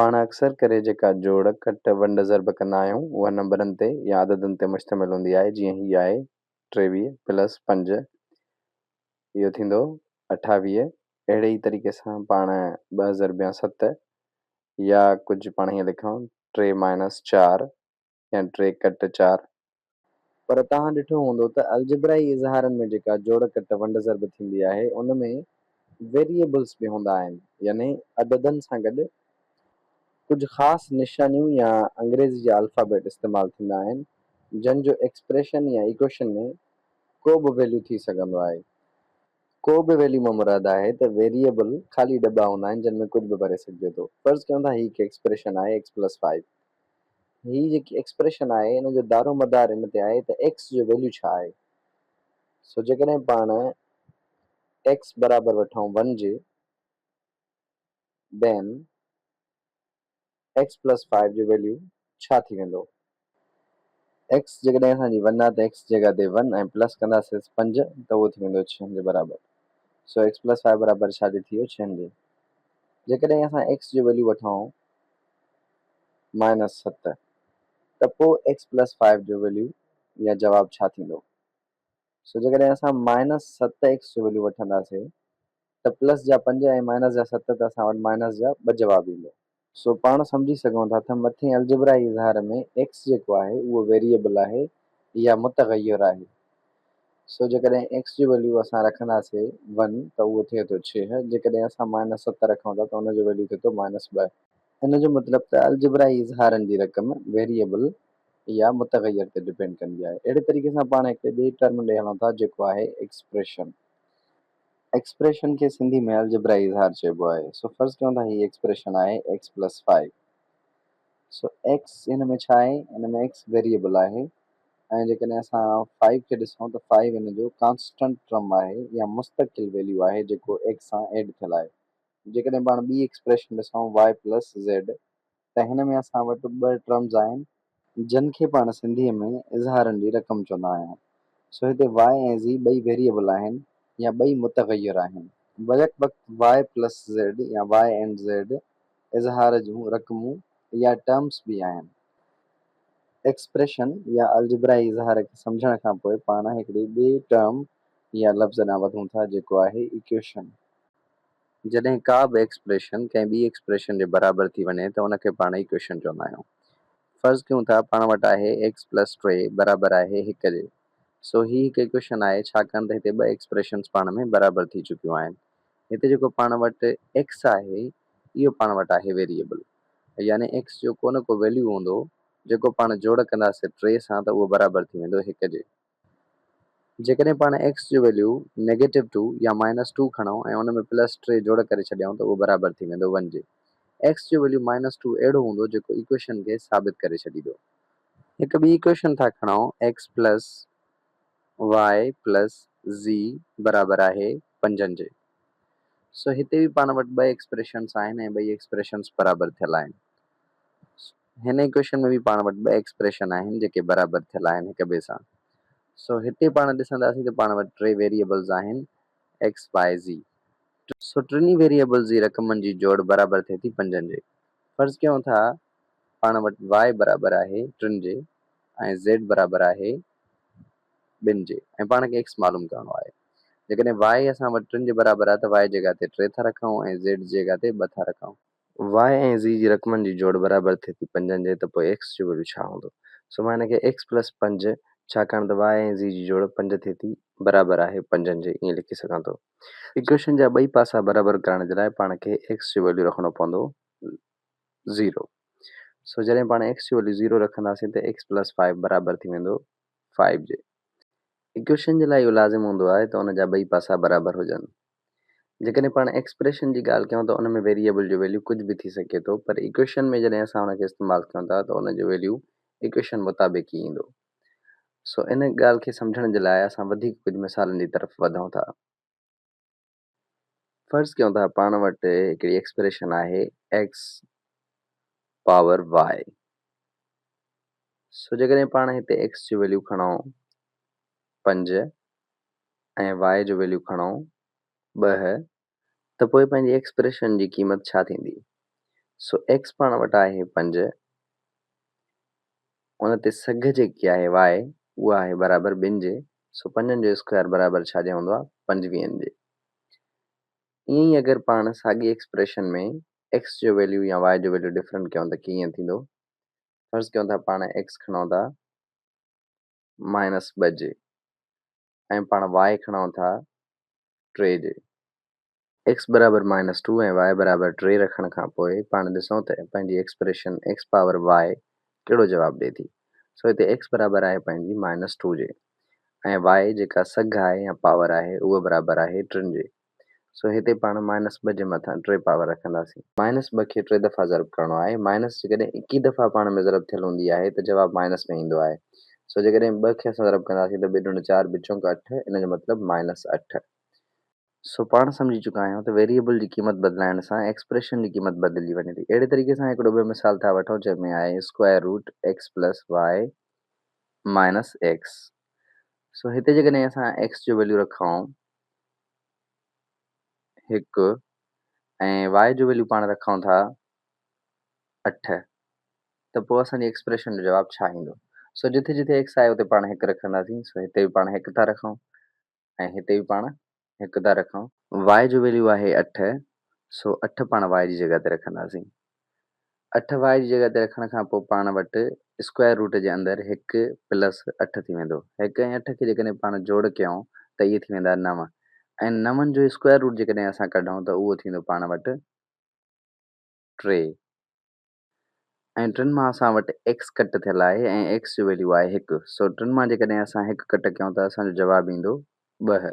पाण अक्सर करे जेका जोड़, कट, वंड, ज़र्ब कंदा आहियूं उहा नंबरनि ते या अददनि ते मुश्तमिल हूंदी आहे। जीअं हीअ आहे 23 प्लस 5 इहो थींदो 28। अहिड़े ई तरीक़े सां पाण 2 ज़रब 7 या कुझु पाण हीअं लिखूं 3 माइनस 4 या 3 कट 4। पर तव्हां ॾिठो हूंदो त अलजबराई इज़हारनि में जेका जोड़, कट, वंड, ज़र्ब थींदी आहे उन में वेरिएबल्स बि हूंदा आहिनि, यानी अददनि सां गॾु कुझु ख़ासि निशानियूं या अंग्रेज़ी जा अल्फ़ाबेट इस्तेमालु थींदा आहिनि जंहिंजो एक्सप्रेशन या इक्वेशन में को बि वैल्यू थी सघंदो आहे। को बि वैल्यू मां मुराद आहे त वेरिएबल ख़ाली डब्बा हूंदा आहिनि जिन में कुझु बि भरे सघिजे थो। फ़र्ज़ु कयूं था हीअ हिकु एक्सप्रेशन आहे x प्लस 5। हीअ जेकी एक्सप्रेशन आहे इन जो दारो मदार इन ते आहे त x जो वैल्यू छा आहे। सो जेकॾहिं पाण x बराबरि वठूं 1 जे, देन x प्लस 5 जो वैल्यू छा थी वेंदो। x जेकॾहिं असांजी 1 आहे त x जॻह ते 1 ऐं प्लस कंदासीं 5 त उहो थी वेंदो 6 जे बराबरि। सो x प्लस 5 बराबरि छा जो थी वियो 6 जे। जेकॾहिं असां x जो वैल्यू वठूं -7 त पोइ x प्लस 5 जो वैल्यू या जवाबु छा थींदो। सो जेकॾहिं असां -7x जो वैल्यू वठंदासीं त प्लस जा 5 ऐं माइनस जा 7 त असां वटि माइनस जा 2 जवाब ईंदो। सो पाण सम्झी सघूं था त मथे अलजबराई इज़हार में x जेको आहे उहो वेरिएबल आहे या मुतग़य्यर आहे। सो जेकॾहिं x जी वैल्यू असां रखंदासीं 1 त उहो थिए थो 6। जेकॾहिं असां -7 रखूं था त उनजो वैल्यू थिए थो -2। इन जो मतिलबु त अलजबराई इज़हारनि जी रक़म वेरिएबल या मुतग़य्यर ते डिपेंड कंदी आहे। अहिड़े तरीक़े सां पाण हिकु ॿिए टर्म ॾे हलूं था जेको आहे एक्सप्रेशन। एक्सप्रेशन के सिंधी में अलजबराई इज़हार चइबो आहे। सो फ़र्ज़ु कयूं था हीअ एक्सप्रेशन आहे x प्लस 5। सो x हिन में छा आहे, हिन में x वेरिएबल आहे ऐं जेकॾहिं असां 5 खे ॾिसूं त 5 हिन जो कॉन्स्टेंट टर्म आहे या मुस्तक़िल वैल्यू आहे जेको x सां एड थियल आहे। जेकॾहिं पाण ॿी एक्सप्रेशन ॾिसूं y प्लस z त हिन में असां वटि 2 टर्म्स आहिनि जिन खे पाण सिंधीअ में इज़हारनि जी रक़म चवंदा आहियूं। सो हिते y ऐं z ॿई वेरिएबल आहिनि या ॿई मुतग़य्यर आहिनि। बजक वक़्तु y प्लस z या y एंड z इज़हार जूं रक़मूं या टर्म्स बि आहिनि। एक्सप्रेशन या अलजबराई इज़हार खे सम्झण खां पोइ पाण हिकिड़ी ॿिए टर्म या लफ़्ज़ ॾांहुं वधूं था जेको आहे इक्वेशन। जॾहिं का बि एक्सप्रेशन कंहिं ॿी एक्सप्रेशन जे बराबरि थी वञे त उनखे पाण इक्वेशन चवंदा आहियूं। फ़र्ज़ु कयूं था पाण वटि आहे x प्लस 3 बराबरि आहे 1 जे। सो ही हिकु इक्वेशन आहे छाकाणि त हिते 2 एक्सप्रेशन्स पाण में बराबरि थी चुकियूं आहिनि। हिते जेको पाण वटि x आहे इहो पाण वटि आहे वेरिएबल, यानी x जो को न को वैल्यू हूंदो जेको पाण जोड़ कंदासीं 3 सां त उहो बराबरि थी वेंदो 1 जे। जेकॾहिं पाण x जो वैल्यू -2 या -2 खणूं ऐं उन में प्लस 3 जोड़ करे छॾियूं त उहो बराबरि थी वेंदो 1 जे। x जो वैल्यू -2 अहिड़ो हूंदो जेको इक्वेशन खे साबित करे छॾींदो। हिकु ॿी इक्वेशन था खणूं x plus y plus z बराबरि आहे 5 जे। सो हिते बि पाण वटि 2 एक्सप्रेशन्स आहिनि ऐं 2 एक्सप्रेशन्स बराबरि थियल आहिनि। हिन इक्वेशन में बि पाण वटि 2 एक्सप्रेशन आहिनि जेके बराबरि थियल आहिनि हिक ॿिए सां। सो हिते पाण ॾिसंदासीं त पाण वटि 3 वेरिएबल्स आहिनि x y z। सो टिनी वेरिएबल्स जी रक़मनि जी जोड़ बराबरि थिए थी 5 जे। फ़र्ज़ु कयूं था पाण वटि y बराबरि आहे 3 जे ऐं z बराबरि आहे 2 जे ऐं पाण खे x मालूम करिणो आहे। जेकॾहिं y असां वटि 3 जे बराबरि आहे त y जॻह ते 3 था रखूं ऐं z जॻह ते 2 था रखूं। y ऐं z जी रक़मनि जी जोड़ बराबरि थिए थी 5 जे त पोइ x जो वैल्यू छा हूंदो। सो मां हिनखे x प्लस 5 छाकाणि त y ऐं z जी जोड़ 5 थिए थी बराबरि आहे 5 जे, ईअं लिखी सघां थो। इक्वेशन जा 2 पासा बराबरि करण जे लाइ पाण खे x जो वैल्यू रखणो पवंदो 0। सो जॾहिं पाण x जो वैल्यू 0 रखंदासीं त x प्लस 5 बराबरि थी वेंदो 5 जे। इक्वेशन जे लाइ इहो लाज़िम हूंदो आहे त उन जा 2 पासा बराबरि हुजनि। जेकॾहिं पाण एक्सप्रेशन जी ॻाल्हि कयूं त उन में वेरिएबल जो वैल्यू कुझु बि थी सघे थो, पर इक्वेशन में जॾहिं असां उनखे इस्तेमालु कयूं था त उन जो वैल्यू इक्वेशन मुताबिक़ ई ईंदो। सो इन ॻाल्हि खे सम्झण जे लाइ असां वधीक कुझु मिसालनि जी तरफ़ वधूं था। फ़र्ज़ु कयूं था पाण वटि हिकिड़ी एक्सप्रेशन आहे x पावर y। सो जेकॾहिं पाण हिते x जो वैल्यू खणूं 5 ऐं y जो वैल्यू खणूं 2 त पोइ पंहिंजी एक्सप्रेशन जी क़ीमत छा थींदी। सो x पाण वटि आहे 5, उन ते सघ जेकी आहे y उहा आहे बराबरि 2 जे, सो 5 जो स्क्वायर बराबरि छा जे हूंदो आहे 25 जे। ईअं ई अगरि पाण साॻी एक्सप्रेशन में x जो वैल्यू या y जो वैल्यू डिफरेंट कयूं त कीअं थींदो? फर्ज़ कयूं था पाण x खणूं था -2 जे ऐं पाण y खणूं था 3 जे। x बराबरि -2 ऐं y बराबरि 3 रखण खां पोइ पाण ॾिसूं त पंहिंजी एक्सप्रेशन x पावर y कहिड़ो जवाबु ॾिए थी। सो हिते x बराबरि आहे पंहिंजी -2 जे ऐं y जेका सघ आहे या पावर आहे उहा बराबरि आहे 3 जे। सो हिते पाण -2 जे मथां 3 पावर रखंदासीं। -2 खे 3 दफ़ा ज़रब करिणो आहे। माइनस जेकॾहिं 21 दफ़ा पाण में ज़रब थियल हूंदी आहे त जवाबु माइनस में ईंदो आहे। सो जेकॾहिं 2 खे असां ज़रब कंदासीं त 2 × 4 ॿ चौक 8, इन जो मतिलबु -8। सो पाण सम्झी चुका आहियूं त वेरिएबल जी क़ीमत बदिलाइण सां एक्सप्रेशन जी क़ीमत बदिलिजी वञे थी। अहिड़े तरीक़े सां हिकिड़ो ॿियो मिसाल था वठूं जंहिंमें आहे square root x plus y minus x। So हिते जेकॾहिं असां x जो वैल्यू रखूं 1 ऐं y जो वैल्यू पाण रखूं था 8, त पोइ असांजी एक्सप्रेशन जो जवाबु छा ईंदो? सो जिथे जिथे x आहे उते पाण 1 रखंदासीं। सो हिते बि पाण 1 था रखूं ऐं हिते बि पाण 1 था रखूं। y जो वैल्यू आहे 8, सो 8 पाण y जी जॻह ते रखंदासीं। 8 y जी जॻह ते रखण खां पोइ पाण वटि स्क्वायर रूट जे अंदरि 1 प्लस 8 थी वेंदो। 1 ऐं 8 खे जेकॾहिं पाण जोड़ कयूं त इहे थी वेंदा 9 ऐं 9 जो स्क्वायर रूट जेकॾहिं असां कढूं त उहो थींदो पाण वटि 3 ऐं 3 मां असां वटि x कट थियल आहे ऐं x जो वैल्यू आहे 1। सो 3 मां जेकॾहिं असां 1 कट कयूं त असांजो जवाबु ईंदो 2।